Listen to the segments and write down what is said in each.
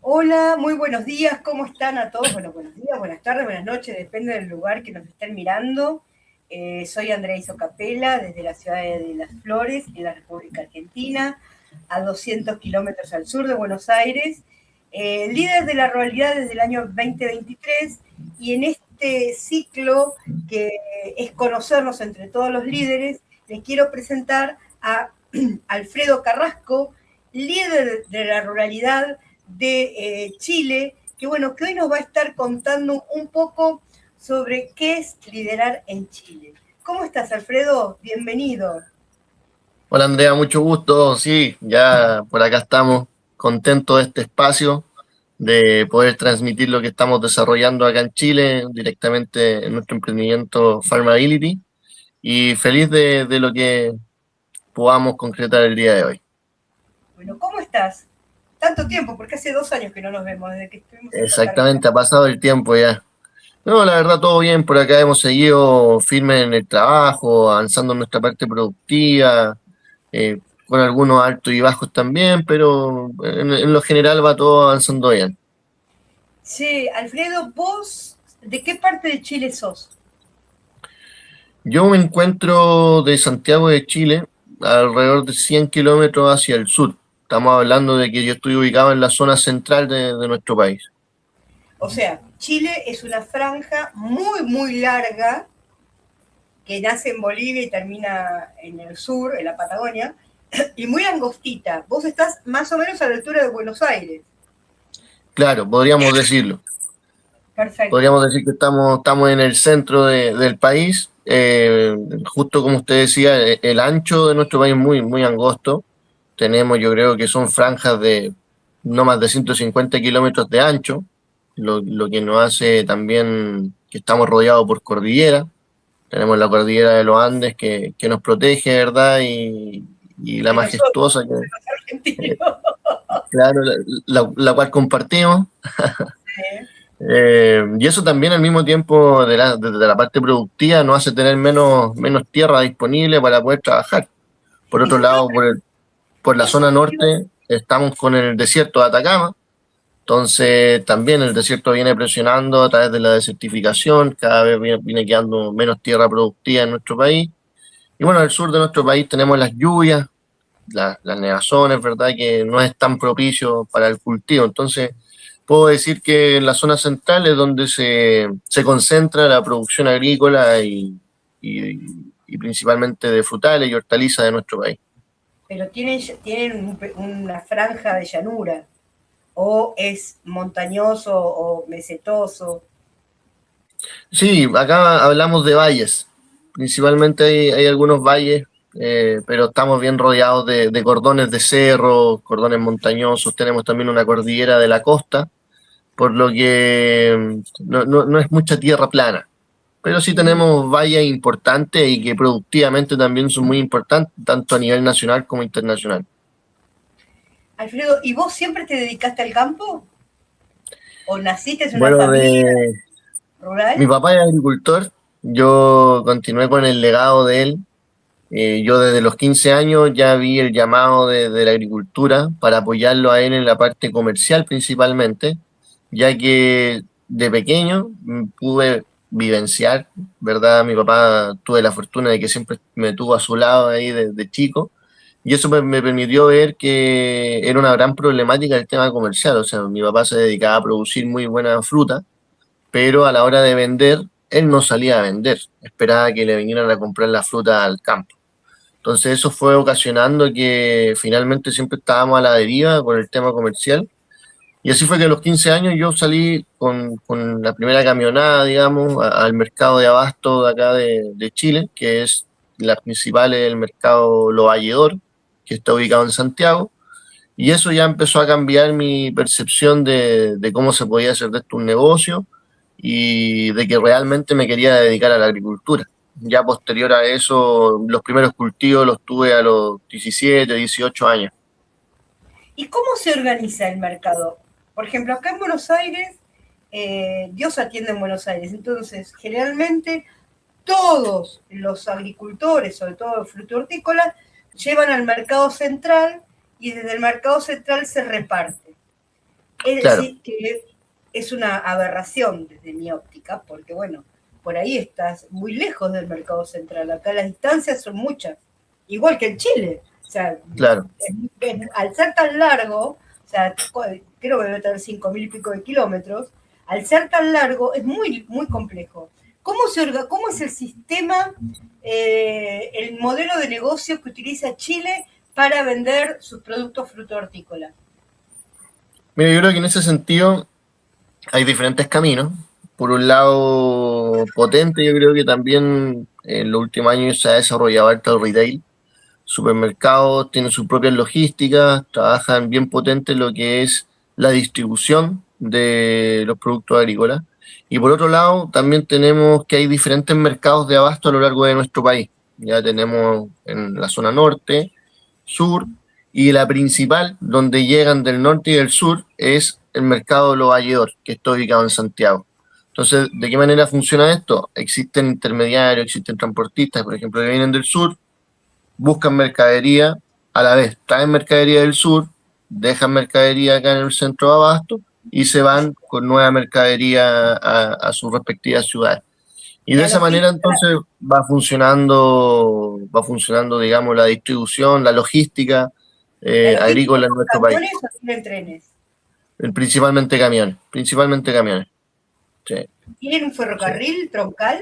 Hola, muy buenos días, ¿cómo están a todos? Bueno, buenos días, buenas tardes, buenas noches, depende del lugar que nos estén mirando. Soy Andrea Isocapela, desde la ciudad de Las Flores, en la República Argentina, a 200 kilómetros al sur de Buenos Aires, líder de la ruralidad desde el año 2023, y en este ciclo que es conocernos entre todos los líderes, les quiero presentar a Alfredo Carrasco, líder de la ruralidad de Chile, que bueno, que hoy nos va a estar contando un poco sobre qué es liderar en Chile. ¿Cómo estás, Alfredo? Bienvenido. Hola Andrea, mucho gusto. Sí, ya por acá estamos contentos de este espacio, de poder transmitir lo que estamos desarrollando acá en Chile directamente en nuestro emprendimiento Farmability y feliz de lo que podamos concretar el día de hoy. Bueno, ¿cómo estás? Tanto tiempo, porque hace 2 años que no nos vemos, desde que estuvimos en Costa Rica. Exactamente, ha pasado el tiempo ya. No, la verdad todo bien, por acá hemos seguido firmes en el trabajo, avanzando en nuestra parte productiva, eh, con algunos altos y bajos también, pero en lo general va todo avanzando bien. Sí, Alfredo, vos, ¿de qué parte de Chile sos? Yo me encuentro de Santiago de Chile, alrededor de 100 kilómetros hacia el sur. Estamos hablando de que yo estoy ubicado en la zona central de nuestro país. O sea, Chile es una franja muy, muy larga que nace en Bolivia y termina en el sur, en la Patagonia, y muy angostita. Vos estás más o menos a la altura de Buenos Aires. Claro, podríamos decirlo. Perfecto. Podríamos decir que estamos en el centro del país. Justo como usted decía, el ancho de nuestro país es muy, muy angosto. Tenemos, yo creo que son franjas de no más de 150 kilómetros de ancho, lo que nos hace también que estamos rodeados por cordillera. Tenemos la cordillera de los Andes que nos protege, ¿verdad? Y la De nosotros, majestuosa, de los argentinos. claro, la cual compartimos. Y eso también al mismo tiempo desde la parte productiva nos hace tener menos tierra disponible para poder trabajar. Por Y otro seguro lado, por la que eso zona te iba- norte estamos con el desierto de Atacama, entonces también el desierto viene presionando a través de la desertificación, cada vez viene quedando menos tierra productiva en nuestro país. Y bueno, al sur de nuestro país tenemos las lluvias, las nevazones, ¿verdad? Que no es tan propicio para el cultivo. Entonces, puedo decir que en la zona central es donde se concentra la producción agrícola y principalmente de frutales y hortalizas de nuestro país. Pero tienen una franja de llanura, o es montañoso o mesetoso. Sí, acá hablamos de valles. Principalmente hay algunos valles, pero estamos bien rodeados de cordones de cerro, cordones montañosos. Tenemos también una cordillera de la costa, por lo que no es mucha tierra plana. Pero sí Mm. tenemos valles importantes y que productivamente también son muy importantes, tanto a nivel nacional como internacional. Alfredo, ¿y vos siempre te dedicaste al campo? ¿O naciste en una Bueno, familia rural? mi papá es agricultor, yo continué con el legado de él. Yo desde los 15 años ya vi el llamado de la agricultura para apoyarlo a él en la parte comercial principalmente, ya que de pequeño pude vivenciar, ¿verdad? Mi papá tuve la fortuna de que siempre me tuvo a su lado ahí desde chico, y eso me permitió ver que era una gran problemática el tema comercial. O sea, mi papá se dedicaba a producir muy buena fruta, pero a la hora de vender, él no salía a vender, esperaba que le vinieran a comprar la fruta al campo. Entonces eso fue ocasionando que finalmente siempre estábamos a la deriva con el tema comercial. Y así fue que a los 15 años yo salí con la primera camionada, digamos, al mercado de abasto de acá de Chile, que es la principal, el mercado Lo Valledor, que está ubicado en Santiago. Y eso ya empezó a cambiar mi percepción de cómo se podía hacer de esto un negocio y de que realmente me quería dedicar a la agricultura. Ya posterior a eso, los primeros cultivos los tuve a los 17, 18 años. ¿Y cómo se organiza el mercado? Por ejemplo, acá en Buenos Aires, Dios atiende en Buenos Aires, entonces generalmente todos los agricultores, sobre todo frutícolas, llevan al mercado central y desde el mercado central se reparte. Es Claro, decir, que es una aberración desde mi óptica, porque bueno, por ahí estás muy lejos del mercado central. Acá las distancias son muchas, igual que en Chile. O sea, claro. al ser tan largo, o sea, creo que debe tener 5.000 y pico de kilómetros, al ser tan largo es muy, muy complejo. ¿Cómo es el sistema, el modelo de negocio que utiliza Chile para vender sus productos fruto-hortícolas? Mira, yo creo que en ese sentido hay diferentes caminos. Por un lado, potente, yo creo que también en los últimos años se ha desarrollado harto el retail. Supermercados tienen sus propias logísticas, trabajan bien potente lo que es la distribución de los productos agrícolas. Y por otro lado, también tenemos que hay diferentes mercados de abasto a lo largo de nuestro país. Ya tenemos en la zona norte, sur, y la principal, donde llegan del norte y del sur, es el mercado de los Valledor, que está ubicado en Santiago. Entonces, ¿de qué manera funciona esto? Existen intermediarios, existen transportistas, por ejemplo, que vienen del sur, buscan mercadería, a la vez traen mercadería del sur, dejan mercadería acá en el centro de abasto y se van con nueva mercadería a sus respectivas ciudades. Y de La esa manera logística, entonces va funcionando, digamos, la distribución, la logística la logística agrícola en son nuestro país. camiones o tienen trenes. Principalmente camiones, principalmente camiones. Sí, ¿Tienen un sí. ferrocarril troncal?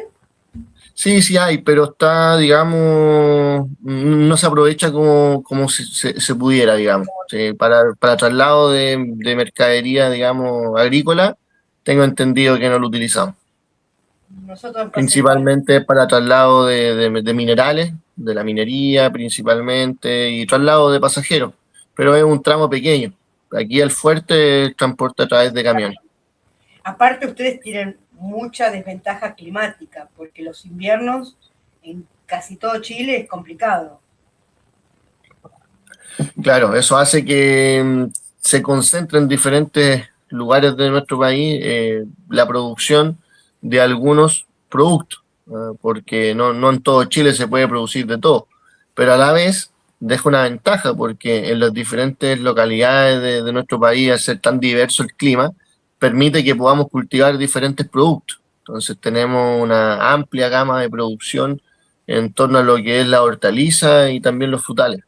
Sí, sí hay, pero está, digamos, no se aprovecha como se pudiera, digamos. Sí, para traslado de mercadería, digamos, agrícola, tengo entendido que no lo utilizamos. Nosotros en Pasepan. Principalmente para traslado de minerales, de la minería principalmente, y traslado de pasajeros, pero es un tramo pequeño. Aquí el fuerte es transporte a través de camiones. Aparte, ustedes tienen mucha desventaja climática, porque los inviernos en casi todo Chile es complicado. Claro, eso hace que se concentre en diferentes lugares de nuestro país la producción de algunos productos, porque no en todo Chile se puede producir de todo, pero a la vez deja una ventaja porque en las diferentes localidades de nuestro país, al ser tan diverso el clima, permite que podamos cultivar diferentes productos. Entonces tenemos una amplia gama de producción en torno a lo que es la hortaliza y también los frutales.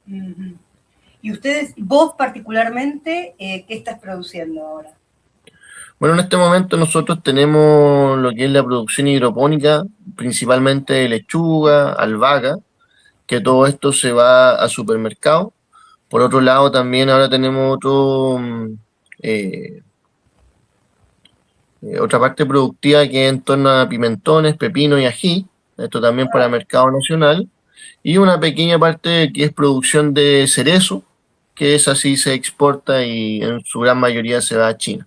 Ujú. Y ustedes, vos particularmente, ¿qué estás produciendo ahora? Bueno, en este momento nosotros tenemos lo que es la producción hidropónica, principalmente de lechuga, albahaca, que todo esto se va a supermercado. Por otro lado, también ahora tenemos eh, otra parte productiva que es en torno a pimentones, pepino y ají, esto también para mercado nacional, y una pequeña parte que es producción de cerezo, que es así se exporta y en su gran mayoría se va a China.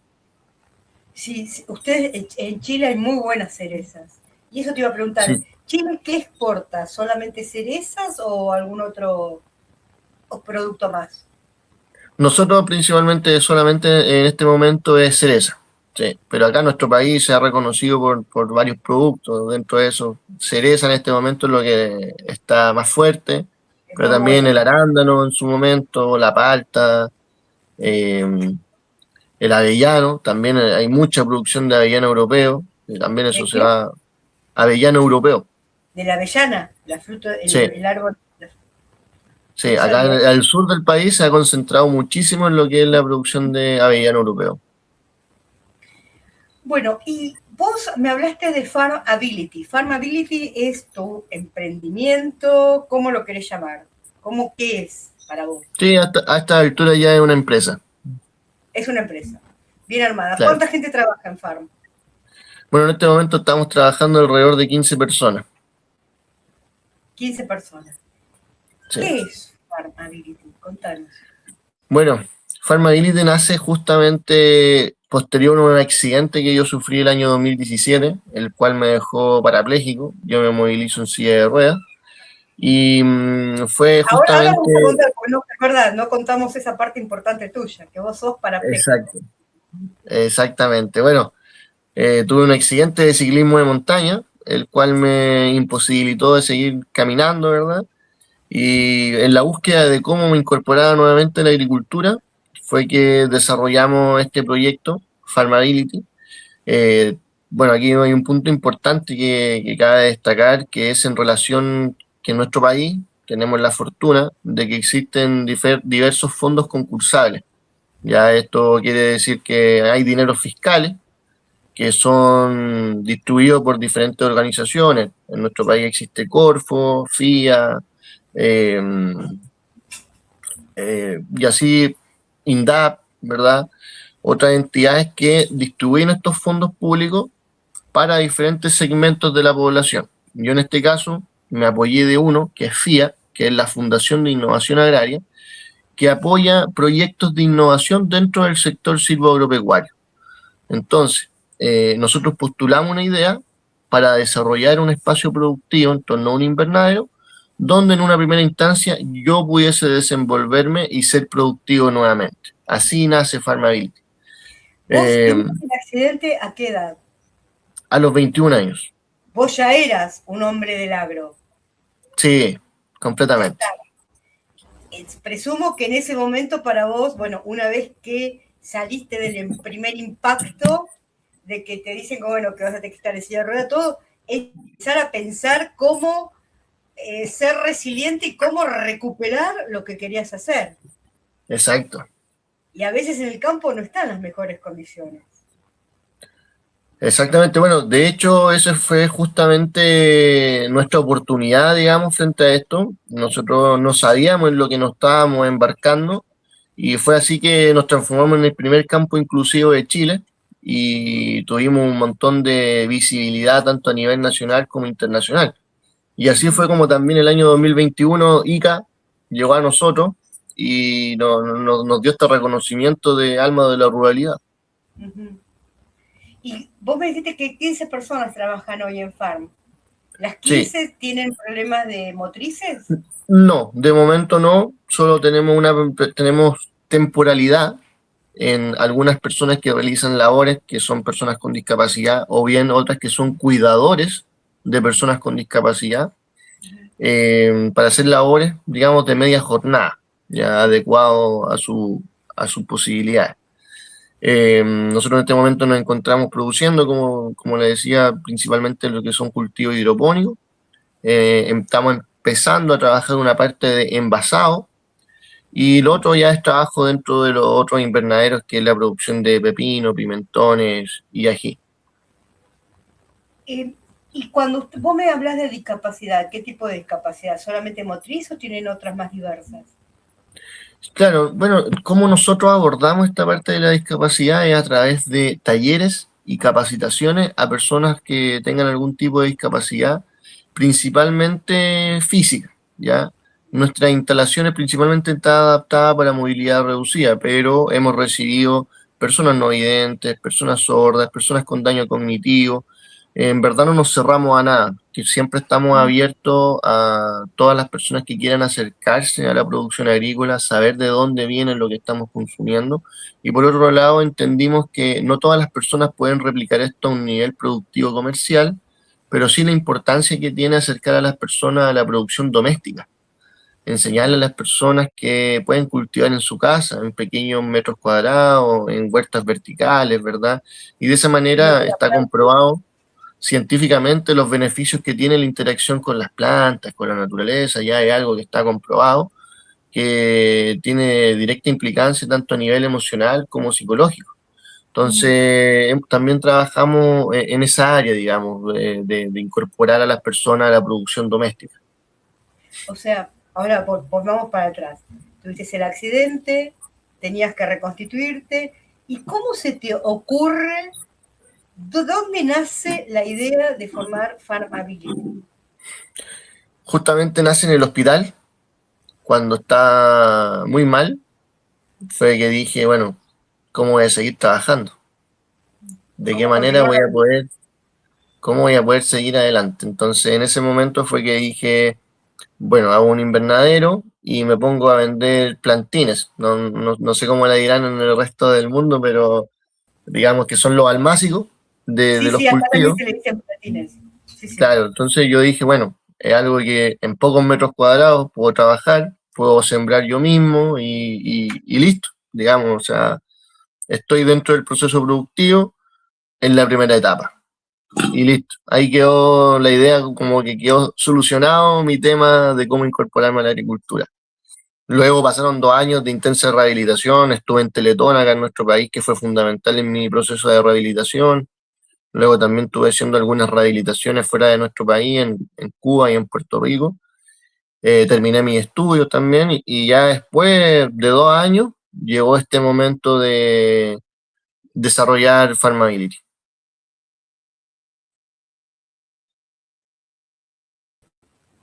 Sí, sí, ustedes en Chile hay muy buenas cerezas. Y eso te iba a preguntar, Sí, ¿Chile qué exporta? ¿Solamente cerezas o algún otro producto más? nosotros principalmente solamente en este momento es cereza, sí, pero acá nuestro país se ha reconocido por varios productos, dentro de eso cereza en este momento es lo que está más fuerte, Es pero muy también bueno. el arándano en su momento, la palta, eh, el avellano, también hay mucha producción de avellano europeo, y también eso ¿De se qué? va, avellano europeo, De la avellana, la fruta, sí, el árbol. sí, No acá en sabía. el sur del país se ha concentrado muchísimo en lo que es la producción de avellano europeo. Bueno, y vos me hablaste de Farm Ability. Farm Ability es tu emprendimiento, ¿cómo lo querés llamar? ¿Qué es para vos? Sí, a esta altura ya es una empresa, Es una empresa, bien armada. claro. ¿Cuánta gente trabaja en Farm? Bueno, en este momento estamos trabajando alrededor de 15 personas. 15 personas. Sí. ¿Qué es Farm Ability? Contanos. Bueno, Pharmability nace justamente posterior a un accidente que yo sufrí el año 2017, el cual me dejó parapléjico. Yo me movilizo en silla de ruedas. Y fue Ahora justamente... vamos a contar, porque no, es verdad, no contamos esa parte importante tuya, que vos sos parapléjico. Exacto, exactamente. Bueno, tuve un accidente de ciclismo de montaña, el cual me imposibilitó de seguir caminando, ¿verdad? Y en la búsqueda de cómo me incorporaba nuevamente a la agricultura, fue que desarrollamos este proyecto, Farmability. Bueno, aquí hay un punto importante que cabe destacar, que es en relación que en nuestro país tenemos la fortuna de que existen diversos fondos concursables. Ya esto quiere decir que hay dineros fiscales que son distribuidos por diferentes organizaciones. En nuestro país existe Corfo, FIA, eh, y así INDAP, ¿verdad? Otras entidades que distribuyen estos fondos públicos para diferentes segmentos de la población. Yo en este caso me apoyé de uno, que es FIA, que es la Fundación de Innovación Agraria, que apoya proyectos de innovación dentro del sector silvoagropecuario. Entonces, nosotros postulamos una idea para desarrollar un espacio productivo en torno a un invernadero, donde en una primera instancia yo pudiese desenvolverme y ser productivo nuevamente. Así nace Farmability. ¿Vos tuviste el accidente a qué edad? A los 21 años. Vos ya eras un hombre del agro. Sí, completamente. Presumo que en ese momento para vos, bueno, una vez que saliste del primer impacto de que te dicen que, bueno, que vas a tener que estar en silla de rueda, todo, es empezar a pensar cómo ser resiliente y cómo recuperar lo que querías hacer. Exacto. Y a veces en el campo no están las mejores condiciones. Exactamente, bueno, de hecho, esa fue justamente nuestra oportunidad, digamos, frente a esto. Nosotros no sabíamos en lo que nos estábamos embarcando y fue así que nos transformamos en el primer campo inclusivo de Chile y tuvimos un montón de visibilidad tanto a nivel nacional como internacional. Y así fue como también el año 2021 ICA llegó a nosotros y nos dio este reconocimiento de alma de la ruralidad. Uh-huh. Y vos me dijiste que 15 personas trabajan hoy en Farm. ¿Las 15 sí tienen problemas de motrices? No, de momento no. Solo tenemos temporalidad en algunas personas que realizan labores que son personas con discapacidad o bien otras que son cuidadores de personas con discapacidad para hacer labores, digamos, de media jornada, ya adecuado a sus posibilidades. Nosotros en este momento nos encontramos produciendo, como le decía, principalmente lo que son cultivos hidropónicos. Estamos empezando a trabajar una parte de envasado y lo otro ya es trabajo dentro de los otros invernaderos, que es la producción de pepino, pimentones y ají. Y cuando vos me hablas de discapacidad, ¿qué tipo de discapacidad? ¿Solamente motriz o tienen otras más diversas? Claro, bueno, cómo nosotros abordamos esta parte de la discapacidad es a través de talleres y capacitaciones a personas que tengan algún tipo de discapacidad, principalmente física, ¿ya? Nuestras instalaciones principalmente están adaptadas para movilidad reducida, pero hemos recibido personas no videntes, personas sordas, personas con daño cognitivo. En verdad no nos cerramos a nada, que siempre estamos abiertos a todas las personas que quieran acercarse a la producción agrícola, saber de dónde viene lo que estamos consumiendo. Y por otro lado, entendimos que no todas las personas pueden replicar esto a un nivel productivo comercial, pero sí la importancia que tiene acercar a las personas a la producción doméstica. Enseñarle a las personas que pueden cultivar en su casa, en pequeños metros cuadrados, en huertas verticales, ¿verdad? Y de esa manera está comprobado científicamente los beneficios que tiene la interacción con las plantas, con la naturaleza. Ya es algo que está comprobado, que tiene directa implicancia tanto a nivel emocional como psicológico. Entonces, también trabajamos en esa área, digamos, de incorporar a las personas a la producción doméstica. O sea, ahora volvamos para atrás. Tuviste el accidente, tenías que reconstituirte, ¿y cómo se te ocurre? ¿De dónde nace la idea de formar Farmability? Justamente nace en el hospital, cuando está muy mal, fue que dije, bueno, ¿cómo voy a seguir trabajando? ¿De qué manera cómo voy a poder seguir adelante? Entonces, en ese momento fue que dije, bueno, hago un invernadero y me pongo a vender plantines. No sé cómo la dirán en el resto del mundo, pero digamos que son los almácigos de los acá cultivos. También se le dicen plantines. Sí. Claro, entonces yo dije, bueno, es algo que en pocos metros cuadrados puedo trabajar, puedo sembrar yo mismo y listo. digamos, o sea, estoy dentro del proceso productivo en la primera etapa. Y listo, ahí quedó la idea, como que quedó solucionado mi tema de cómo incorporarme a la agricultura. Luego pasaron 2 años de intensa rehabilitación, estuve en Teletón acá en nuestro país, que fue fundamental en mi proceso de rehabilitación. Luego también estuve haciendo algunas rehabilitaciones fuera de nuestro país, en Cuba y en Puerto Rico. Terminé mis estudios también y ya después de 2 años llegó este momento de desarrollar Farmability.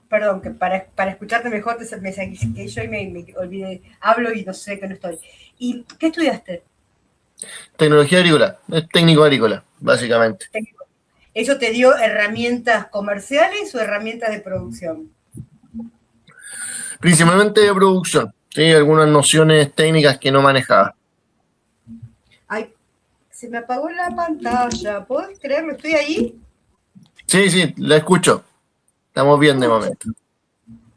Perdón, que para escucharte mejor me saqué yo y me olvidé, hablo y no sé que no estoy. ¿Y qué estudiaste? Tecnología agrícola, es técnico agrícola, básicamente. ¿Eso te dio herramientas comerciales o herramientas de producción? Principalmente de producción, sí, algunas nociones técnicas que no manejaba. Ay, se me apagó la pantalla, ¿podés creerlo? ¿Estoy ahí? Sí, sí, la escucho. Estamos bien de momento.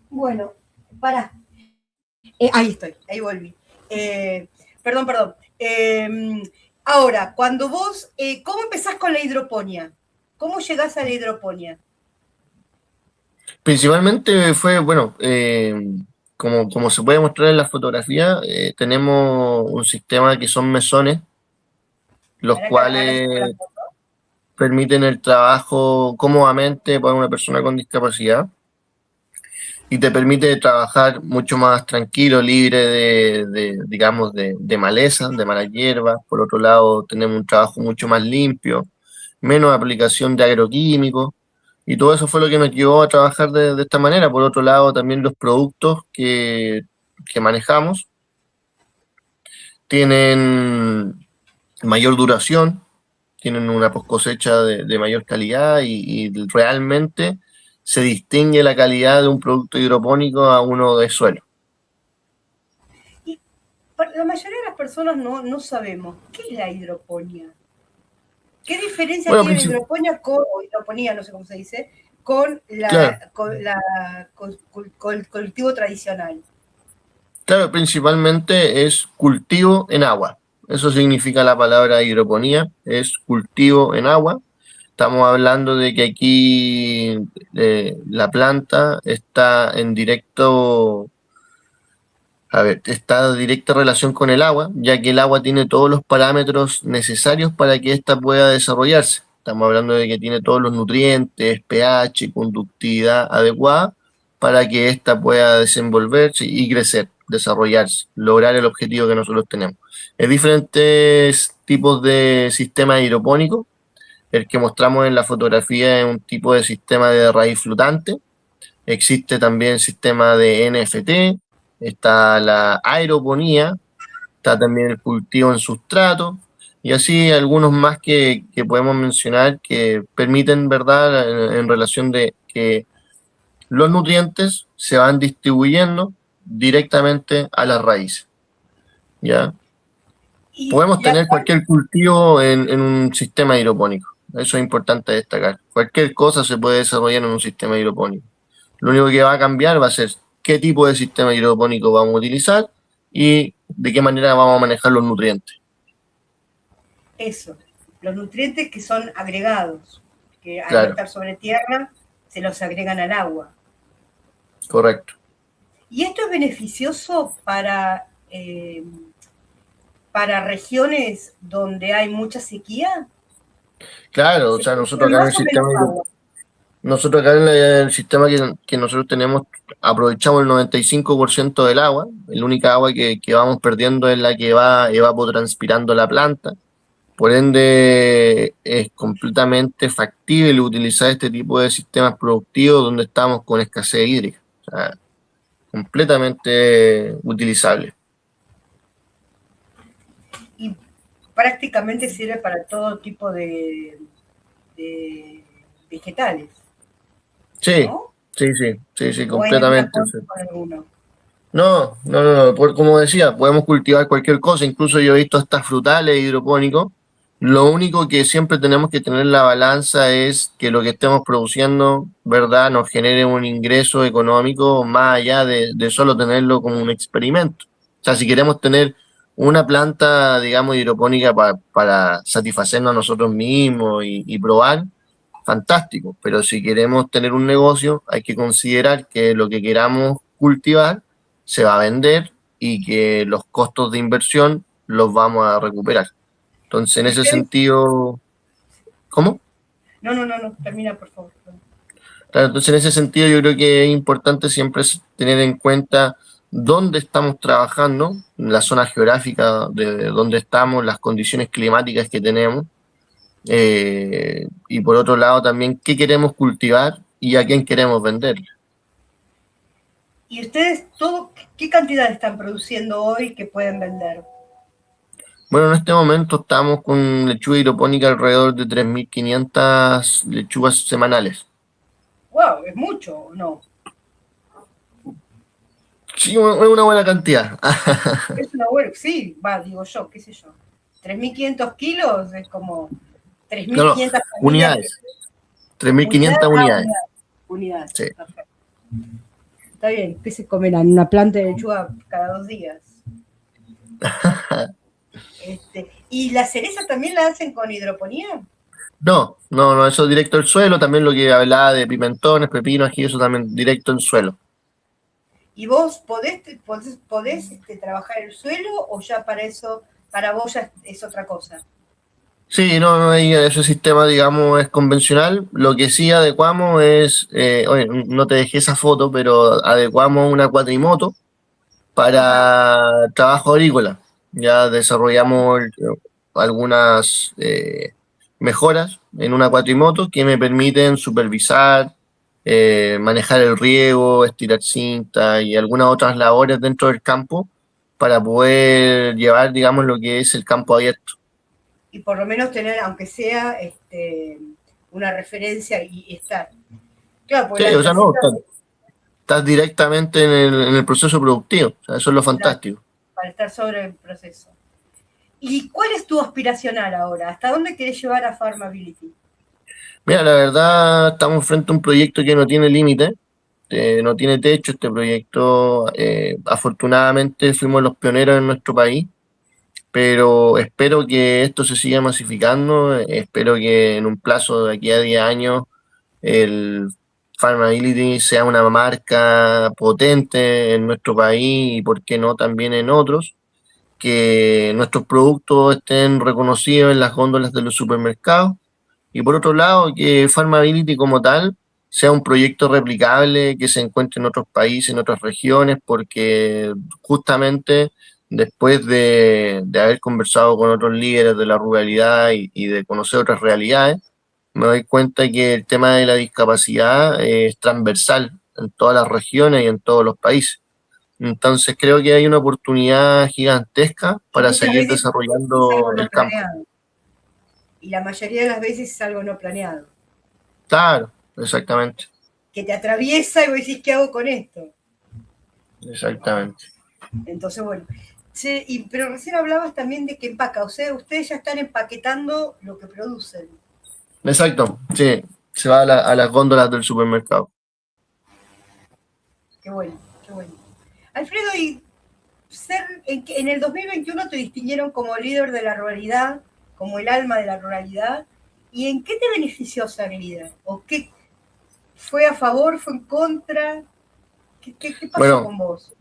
Bueno, para. Ahí estoy, ahí volví. Perdón. Ahora, cuando vos, ¿cómo empezás con la hidroponía? ¿Cómo llegás a la hidroponía? Principalmente fue, bueno, como se puede mostrar en la fotografía, tenemos un sistema que son mesones, los Para que ahora sí con la cuales foto. permiten el trabajo cómodamente para una persona con discapacidad y te permite trabajar mucho más tranquilo, libre digamos, de maleza, de malas hierbas. Por otro lado, tenemos un trabajo mucho más limpio, menos aplicación de agroquímicos, y todo eso fue lo que me llevó a trabajar de esta manera. Por otro lado, también los productos que manejamos tienen mayor duración, tienen una post cosecha de mayor calidad y realmente se distingue la calidad de un producto hidropónico a uno de suelo. Y la mayoría de las personas no sabemos qué es la hidroponía. ¿Qué diferencia Bueno, tiene la hidroponía o hidroponía, no sé cómo se dice, con claro, el cultivo tradicional? claro, principalmente es cultivo en agua. Eso significa la palabra hidroponía, es cultivo en agua. Estamos hablando de que aquí la planta está en directo, a ver, está en directa relación con el agua, ya que el agua tiene todos los parámetros necesarios para que ésta pueda desarrollarse. Estamos hablando de que tiene todos los nutrientes, pH, conductividad adecuada para que ésta pueda desenvolverse y crecer, desarrollarse, lograr el objetivo que nosotros tenemos. Hay diferentes tipos de sistemas hidropónicos. El que mostramos en la fotografía es un tipo de sistema de raíz flotante. Existe también el sistema de NFT, está la aeroponía, está también el cultivo en sustrato y así algunos más que podemos mencionar que permiten, ¿verdad?, en relación de que los nutrientes se van distribuyendo directamente a las raíces, ¿ya? Y Podemos tener cualquier cultivo en un sistema hidropónico, eso es importante destacar. Cualquier cosa se puede desarrollar en un sistema hidropónico. Lo único que va a cambiar va a ser qué tipo de sistema hidropónico vamos a utilizar y de qué manera vamos a manejar los nutrientes. eso, los nutrientes que son agregados, que al no Claro, estar sobre tierra, se los agregan al agua. correcto. Y esto es beneficioso para regiones donde hay mucha sequía. Claro, o ¿Se sea, puede tener más o menos agua? nosotros acá en el sistema que nosotros tenemos, aprovechamos el 95% del agua. La única agua que vamos perdiendo es la que va evapotranspirando la planta. Por ende, es completamente factible utilizar este tipo de sistemas productivos donde estamos con escasez hídrica. O sea, completamente utilizable. Y prácticamente sirve para todo tipo de vegetales, Sí, ¿no? sí, ¿O hay alguna completamente. contra con alguno? No. Como decía, podemos cultivar cualquier cosa. Incluso yo he visto estas frutales hidropónicos. Lo único que siempre tenemos que tener en la balanza es que lo que estemos produciendo, ¿verdad?, nos genere un ingreso económico más allá de solo tenerlo como un experimento. O sea, si queremos tener una planta, digamos, hidropónica para satisfacernos a nosotros mismos y probar, fantástico. Pero si queremos tener un negocio, hay que considerar que lo que queramos cultivar se va a vender y que los costos de inversión los vamos a recuperar. Entonces, en ¿Y ese ustedes? sentido, ¿cómo? No, termina, por favor. Claro, entonces, en ese sentido, yo creo que es importante siempre tener en cuenta dónde estamos trabajando, la zona geográfica de dónde estamos, las condiciones climáticas que tenemos, y por otro lado también qué queremos cultivar y a quién queremos vender. ¿Y ustedes qué cantidad están produciendo hoy que pueden vender? Bueno, en este momento estamos con lechuga hidropónica alrededor de 3.500 lechugas semanales. ¡Wow! ¿Es mucho o no? Sí, es una buena cantidad. Es una buena, sí, digo yo, qué sé yo. 3.500 kilos es como No, no, 3.500 familias. unidades. 3.500 Unidades, unidades. unidades. Unidades, Sí. perfecto. Está bien, ¿qué se comerán? Una planta de lechuga cada 2 días. ¿Y la cereza también la hacen con hidroponía? No, no, no, eso directo al suelo. También lo que hablaba de pimentones, pepinos, aquí eso también directo al suelo. ¿Y vos podés trabajar el suelo o ya para eso, para vos ya es otra cosa? Sí, no, no, ese sistema, digamos, es convencional. Lo que sí adecuamos es, oye, no te dejé esa foto, pero adecuamos una cuatrimoto Ajá. para trabajo agrícola. Ya desarrollamos algunas mejoras en una cuatrimoto que me permiten supervisar, manejar el riego, estirar cinta y algunas otras labores dentro del campo para poder llevar, digamos, lo que es el campo abierto. Y por lo menos tener, aunque sea una referencia y estar. Claro, porque Sí, o la sea, no, cita estás directamente en el proceso productivo. O sea, eso es lo fantástico. para estar sobre el proceso. ¿Y cuál es tu aspiracional ahora? ¿Hasta dónde querés llevar a Farmability? Mira, la verdad, estamos frente a un proyecto que no tiene límite, no tiene techo. Este proyecto, afortunadamente, fuimos los pioneros en nuestro país, pero espero que esto se siga masificando. Espero que en un plazo de aquí a 10 años el Farmability sea una marca potente en nuestro país y, por qué no, también en otros, que nuestros productos estén reconocidos en las góndolas de los supermercados y, por otro lado, que Farmability como tal sea un proyecto replicable que se encuentre en otros países, en otras regiones, porque justamente después de haber conversado con otros líderes de la ruralidad y de conocer otras realidades, me doy cuenta que el tema de la discapacidad es transversal en todas las regiones y en todos los países. Entonces creo que hay una oportunidad gigantesca Y para muchas seguir veces es algo desarrollando no el campo. planeado. Y la mayoría de las veces es algo no planeado. Claro, exactamente, Que te atraviesa y vos decís, ¿qué hago con esto? exactamente. Entonces, bueno. Che, pero recién hablabas también de que empaca. O sea, ustedes ya están empaquetando lo que producen. Exacto, sí, se va a las góndolas del supermercado. Qué bueno, qué bueno. Alfredo, y en el 2021 te distinguieron como líder de la ruralidad, como el alma de la ruralidad. ¿Y en qué te benefició ser líder? ¿O qué fue a favor, fue en contra? ¿Qué pasó Bueno, con vos?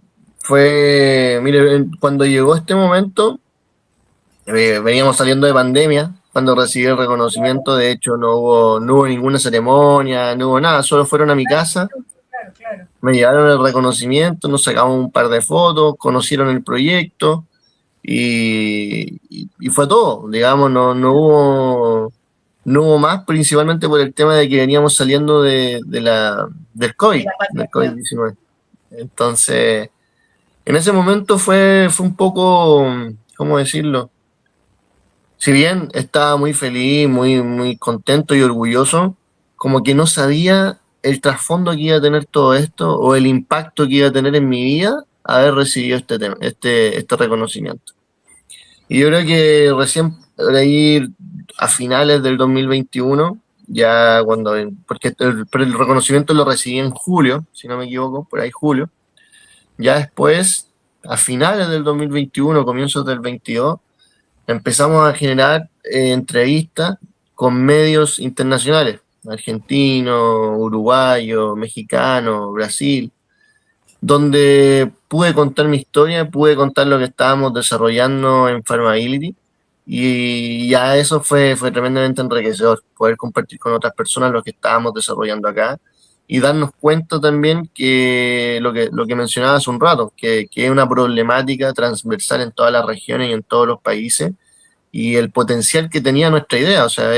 mire, cuando llegó este momento, veníamos saliendo de pandemia, cuando recibí el reconocimiento. De hecho, no hubo ninguna ceremonia, no hubo nada, solo fueron a mi casa, Claro, claro. me llevaron el reconocimiento, nos sacamos un par de fotos, conocieron el proyecto y fue todo, digamos. No hubo más, principalmente por el tema de que veníamos saliendo del De COVID, la del pandemia. COVID-19. Entonces, en ese momento fue un poco, ¿cómo decirlo? Si bien estaba muy feliz, muy, muy contento y orgulloso, como que no sabía el trasfondo que iba a tener todo esto o el impacto que iba a tener en mi vida haber recibido este reconocimiento. Y yo creo que recién, por ahí, a finales del 2021, ya porque el reconocimiento lo recibí en julio, si no me equivoco, por ahí julio, ya después a finales del 2021, comienzos del 22, empezamos a generar entrevistas con medios internacionales, argentinos, uruguayos, mexicanos, Brasil, donde pude contar mi historia, pude contar lo que estábamos desarrollando en Pharmability, y ya eso fue tremendamente enriquecedor, poder compartir con otras personas lo que estábamos desarrollando acá y darnos cuenta también que lo que mencionaba hace un rato, que es una problemática transversal en todas las regiones y en todos los países, y el potencial que tenía nuestra idea, o sea,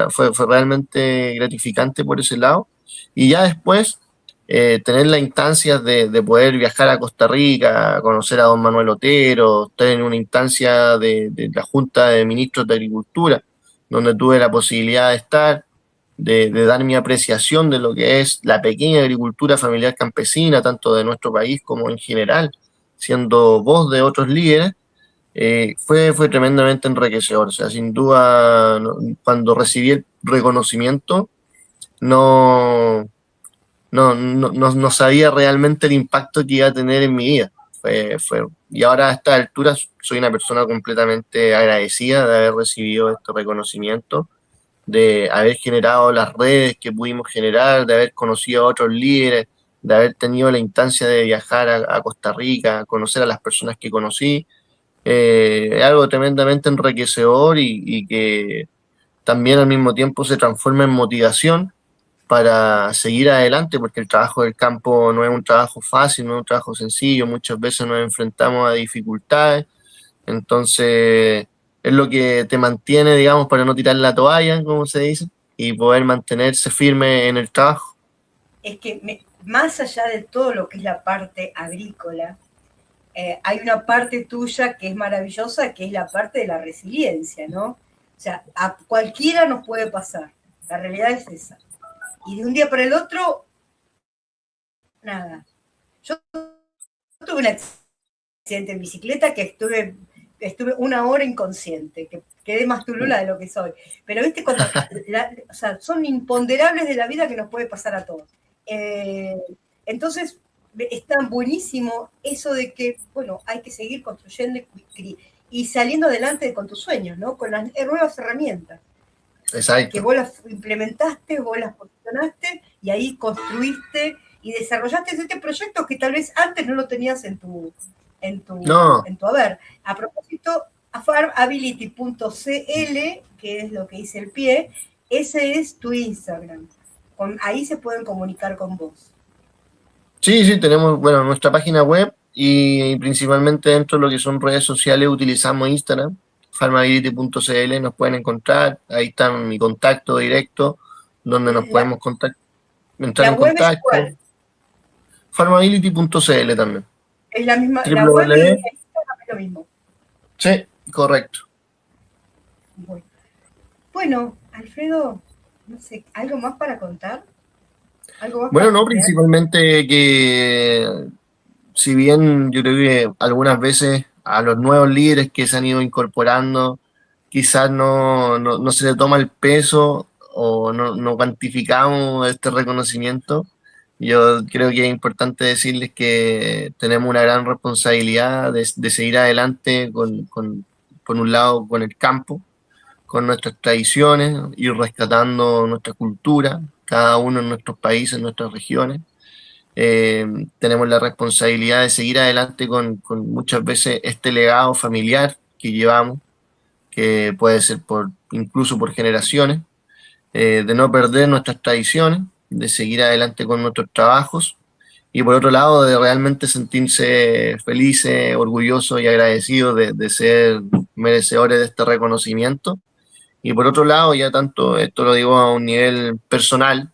fue realmente gratificante por ese lado. Y ya después, tener la instancia de poder viajar a Costa Rica, conocer a don Manuel Otero, estar en una instancia de la Junta de Ministros de Agricultura, donde tuve la posibilidad de estar, de dar mi apreciación de lo que es la pequeña agricultura familiar campesina, tanto de nuestro país como en general, siendo voz de otros líderes. Fue tremendamente enriquecedor. O sea, sin duda, cuando recibí el reconocimiento, no, no sabía realmente el impacto que iba a tener en mi vida. Y ahora a estas alturas soy una persona completamente agradecida de haber recibido este reconocimiento, de haber generado las redes que pudimos generar, de haber conocido a otros líderes, de haber tenido la instancia de viajar a Costa Rica, conocer a las personas que conocí. Es algo tremendamente enriquecedor y que también al mismo tiempo se transforma en motivación para seguir adelante, porque el trabajo del campo no es un trabajo fácil, no es un trabajo sencillo, muchas veces nos enfrentamos a dificultades, entonces es lo que te mantiene, digamos, para no tirar la toalla, como se dice, y poder mantenerse firme en el trabajo. Es que más allá de todo lo que es la parte agrícola, hay una parte tuya que es maravillosa, que es la parte de la resiliencia, ¿no? O sea, a cualquiera nos puede pasar. La realidad es esa. Y de un día para el otro, nada. Yo tuve un accidente en bicicleta que estuve 1 hora inconsciente, que quedé más tulula de lo que soy. Pero viste, cuando o sea, son imponderables de la vida que nos puede pasar a todos. Entonces, es tan buenísimo eso de que, bueno, hay que seguir construyendo y saliendo adelante con tus sueños, ¿no? Con las nuevas herramientas. Exacto. Que vos las implementaste, vos las posicionaste y ahí construiste y desarrollaste este proyecto que tal vez antes no lo tenías en tu haber. A propósito, farmability.cl, que es lo que dice el pie, ese es tu Instagram. Ahí se pueden comunicar con vos. Sí, tenemos, bueno, nuestra página web y principalmente dentro de lo que son redes sociales utilizamos Instagram, farmability.cl, nos pueden encontrar, ahí está mi contacto directo, donde nos podemos entrar en contacto. ¿Cuál? Farmability.cl también. Es la misma, la web y Instagram es lo mismo. Sí, correcto. Bueno, Alfredo, no sé, ¿algo más para contar? Bueno, no, principalmente que si bien yo creo que algunas veces a los nuevos líderes que se han ido incorporando quizás no se le toma el peso o no cuantificamos este reconocimiento, yo creo que es importante decirles que tenemos una gran responsabilidad de seguir adelante por un lado con el campo, con nuestras tradiciones, ir rescatando nuestra cultura, cada uno en nuestros países, en nuestras regiones. Tenemos la responsabilidad de seguir adelante con muchas veces este legado familiar que llevamos, que puede ser incluso por generaciones, de no perder nuestras tradiciones, de seguir adelante con nuestros trabajos y por otro lado de realmente sentirse felices, orgullosos y agradecidos de ser merecedores de este reconocimiento. Y por otro lado, ya tanto esto lo digo a un nivel personal,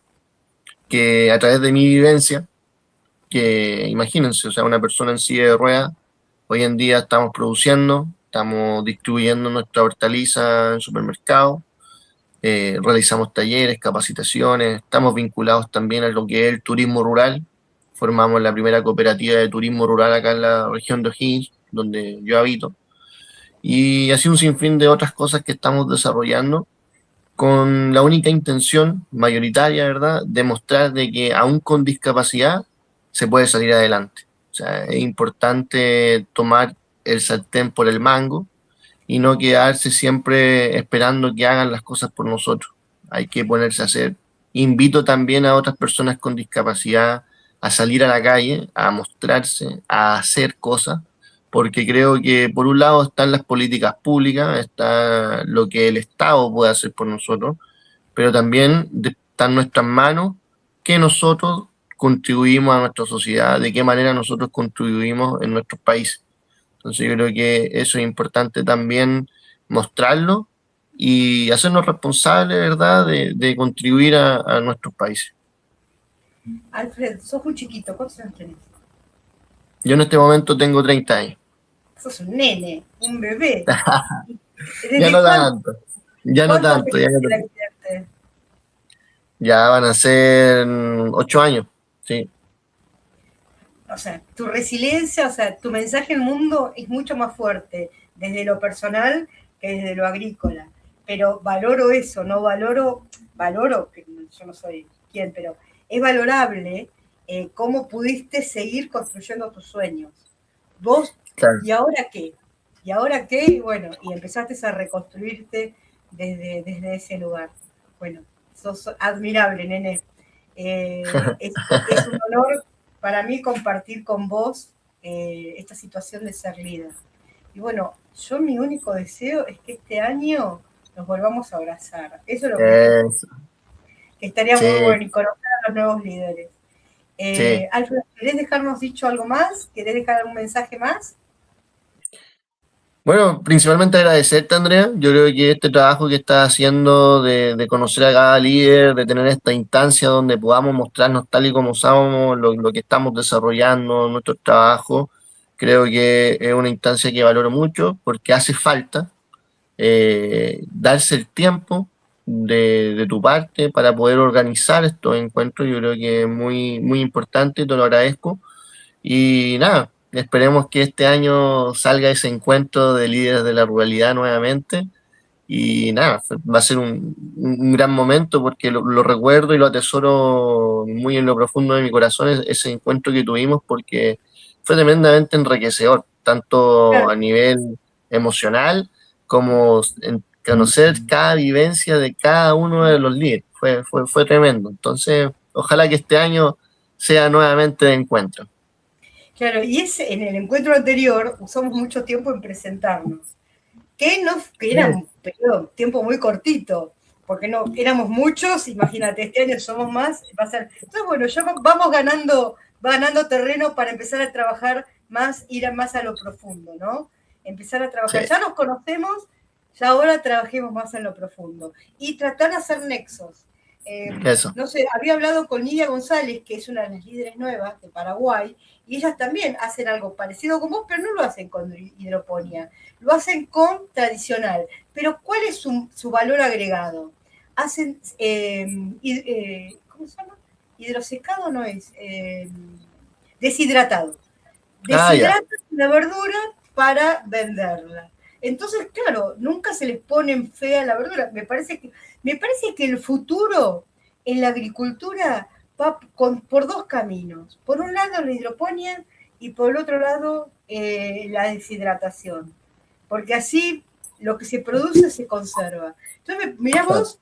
que a través de mi vivencia, que imagínense, o sea, una persona en silla de ruedas, hoy en día estamos produciendo, estamos distribuyendo nuestra hortaliza en supermercados, realizamos talleres, capacitaciones, estamos vinculados también a lo que es el turismo rural, formamos la primera cooperativa de turismo rural acá en la región de O'Higgins, donde yo habito, y así un sinfín de otras cosas que estamos desarrollando con la única intención mayoritaria, ¿verdad?, de mostrar de que aún con discapacidad se puede salir adelante. O sea, es importante tomar el sartén por el mango y no quedarse siempre esperando que hagan las cosas por nosotros. Hay que ponerse a hacer. Invito también a otras personas con discapacidad a salir a la calle, a mostrarse, a hacer cosas, porque creo que por un lado están las políticas públicas, está lo que el Estado puede hacer por nosotros, pero también está en nuestras manos que nosotros contribuimos a nuestra sociedad, de qué manera nosotros contribuimos en nuestros países. Entonces yo creo que eso es importante también mostrarlo y hacernos responsables, ¿verdad?, de contribuir a nuestros países. Alfred, sos muy chiquito, ¿cuántos años tenés? Yo en este momento tengo 30 años. Sos un nene, un bebé. Ya ¿Desde no tanto, ya no cuánto tanto, ya no empezaste el tanto. accidente? Ya van a ser 8 años, sí. O sea, tu resiliencia, o sea, tu mensaje al mundo es mucho más fuerte desde lo personal que desde lo agrícola. Pero valoro eso, no valoro, que yo no soy quien, pero es valorable cómo pudiste seguir construyendo tus sueños. Vos, Claro. ¿y ahora qué? ¿Y ahora qué? Y bueno, y empezaste a reconstruirte desde ese lugar. Bueno, sos admirable, nene. Es un honor para mí compartir con vos esta situación de ser líder. Y bueno, yo mi único deseo es que este año nos volvamos a abrazar. Eso es lo que te Eso, que estaría muy sí, bueno y conocer a los nuevos líderes. sí. Alfred, ¿querés dejarnos dicho algo más? ¿Querés dejar algún mensaje más? Bueno, principalmente agradecerte, Andrea. Yo creo que este trabajo que estás haciendo de conocer a cada líder, de tener esta instancia donde podamos mostrarnos tal y como somos, lo que estamos desarrollando, nuestro trabajo, creo que es una instancia que valoro mucho porque hace falta darse el tiempo de tu parte para poder organizar estos encuentros. Yo creo que es muy, muy importante, te lo agradezco. Y nada, esperemos que este año salga ese encuentro de líderes de la ruralidad nuevamente. Y nada, va a ser un gran momento porque lo recuerdo y lo atesoro muy en lo profundo de mi corazón, ese encuentro que tuvimos, porque fue tremendamente enriquecedor, tanto Claro, a nivel emocional como en conocer cada vivencia de cada uno de los líderes. Fue tremendo. Entonces, ojalá que este año sea nuevamente de encuentro. claro, y en el encuentro anterior usamos mucho tiempo en presentarnos, que era un periodo, tiempo muy cortito, porque no éramos muchos, imagínate, este año somos más, va a ser. Entonces, bueno, ya vamos ganando terreno para empezar a trabajar más, ir más a lo profundo, ¿no? Empezar a Sí, trabajar. Ya nos conocemos, ya ahora trabajemos más en lo profundo. Y tratar de hacer nexos. eso. No sé, había hablado con Nidia González, que es una de las líderes nuevas de Paraguay, y ellas también hacen algo parecido con vos, pero no lo hacen con hidroponía, lo hacen con tradicional. Pero ¿cuál es su valor agregado? Hacen, ¿cómo se llama? Hidrosecado no es, deshidratado. Ah, ya. Deshidratan la verdura para venderla. Entonces, claro, nunca se les pone fea la verdura. Me parece que el futuro en la agricultura va por dos caminos. Por un lado la hidroponía y por el otro lado la deshidratación. Porque así lo que se produce se conserva. Entonces, mirá vos,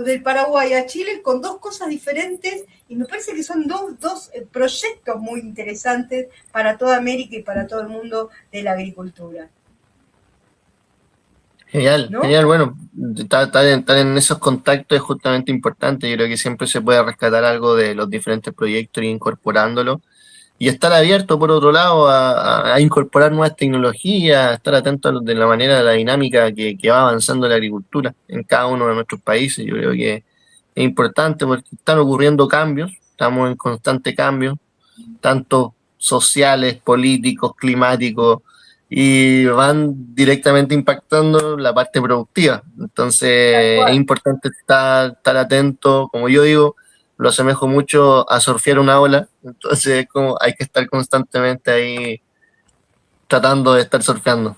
del Paraguay a Chile con dos cosas diferentes y me parece que son dos proyectos muy interesantes para toda América y para todo el mundo de la agricultura, Genial, ¿no? genial. Bueno, estar en esos contactos es justamente importante. Yo creo que siempre se puede rescatar algo de los diferentes proyectos e incorporándolo. Y estar abierto, por otro lado, a incorporar nuevas tecnologías, a estar atento de la manera, de la dinámica que va avanzando la agricultura en cada uno de nuestros países. Yo creo que es importante porque están ocurriendo cambios, estamos en constante cambio, tanto sociales, políticos, climáticos, y van directamente impactando la parte productiva. Tal Entonces es cual. importante estar atento, como yo digo, lo asemejo mucho a surfear una ola, entonces como hay que estar constantemente ahí tratando de estar surfeando.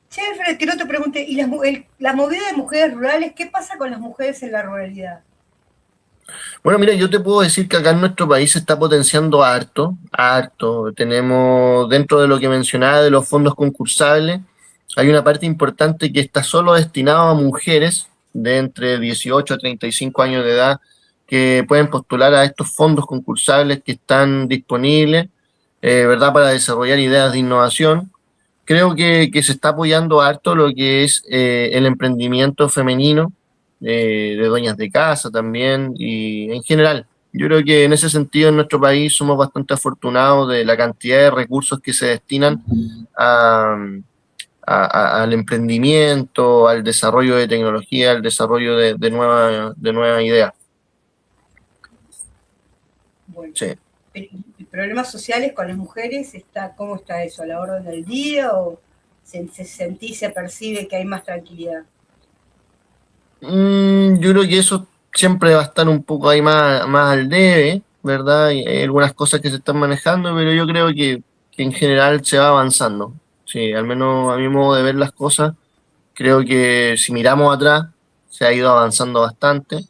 Che, Alfred, que no te pregunte, ¿y la movida de mujeres rurales, qué pasa con las mujeres en la ruralidad? Bueno, mira, yo te puedo decir que acá en nuestro país se está potenciando harto, harto. Tenemos, dentro de lo que mencionaba de los fondos concursables, hay una parte importante que está solo destinada a mujeres de entre 18 a 35 años de edad que pueden postular a estos fondos concursables que están disponibles, ¿verdad? Para desarrollar ideas de innovación. Creo que se está apoyando harto lo que es el emprendimiento femenino, de dueñas de casa también, y en general. Yo creo que en ese sentido en nuestro país somos bastante afortunados de la cantidad de recursos que se destinan a, al emprendimiento, al desarrollo de tecnología, al desarrollo de nuevas ideas. Bueno, Sí. ¿y problemas sociales con las mujeres, cómo está eso? ¿A la orden del día o se percibe que hay más tranquilidad? Yo creo que eso siempre va a estar un poco ahí más al debe, ¿verdad? Y hay algunas cosas que se están manejando, pero yo creo que en general se va avanzando. Sí, al menos a mi modo de ver las cosas, creo que si miramos atrás, se ha ido avanzando bastante.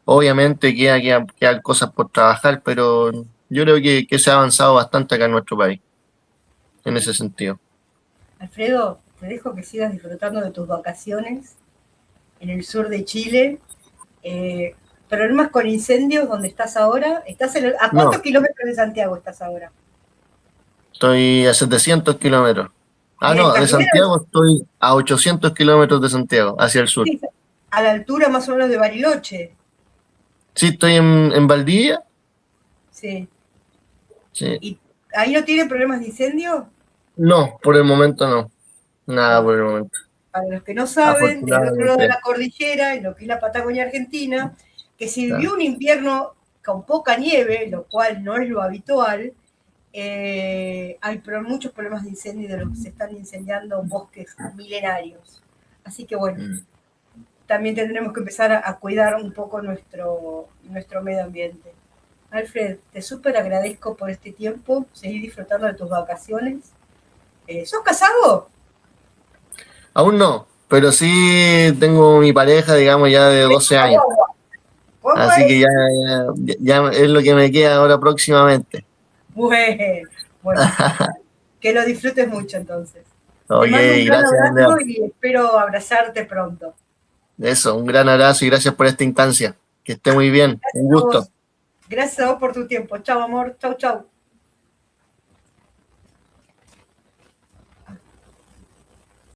Obviamente quedan cosas por trabajar, pero yo creo que se ha avanzado bastante acá en nuestro país, en ese sentido. Alfredo, te dejo que sigas disfrutando de tus vacaciones en el sur de Chile. ¿Problemas con incendios donde estás ahora? ¿A cuántos No, kilómetros de Santiago estás ahora? estoy a 700 kilómetros. Ah, Bien, no, de ¿estás bien? Santiago estoy a 800 kilómetros de Santiago, hacia el sur. Sí, a la altura más o menos de Bariloche. Sí, estoy en Valdivia. Sí. Sí. ¿Y ahí no tienen problemas de incendio? No, por el momento no. Nada Bueno, por el momento. para los que no saben, del otro lado de Afortunadamente. la cordillera, en lo que es la Patagonia Argentina, que se Claro. vivió un invierno con poca nieve, lo cual no es lo habitual, hay muchos problemas de incendio de los que se están incendiando bosques milenarios. Así que bueno, Mm. también tendremos que empezar a cuidar un poco nuestro medio ambiente. Alfred, te súper agradezco por este tiempo, seguir disfrutando de tus vacaciones. ¿Sos casado? Aún no, pero sí tengo mi pareja, digamos, ya de 12 años. ¿Cómo Así que es? ya es lo que me queda ahora próximamente. Bueno, que lo disfrutes mucho entonces. Te Ok, mando un gran gracias, Andrea. abrazo y espero abrazarte pronto. Eso, un gran abrazo y gracias por esta instancia. Que esté muy bien. Un Gracias a gusto. vos. Gracias a vos por tu tiempo. Chao, amor. Chau, chau.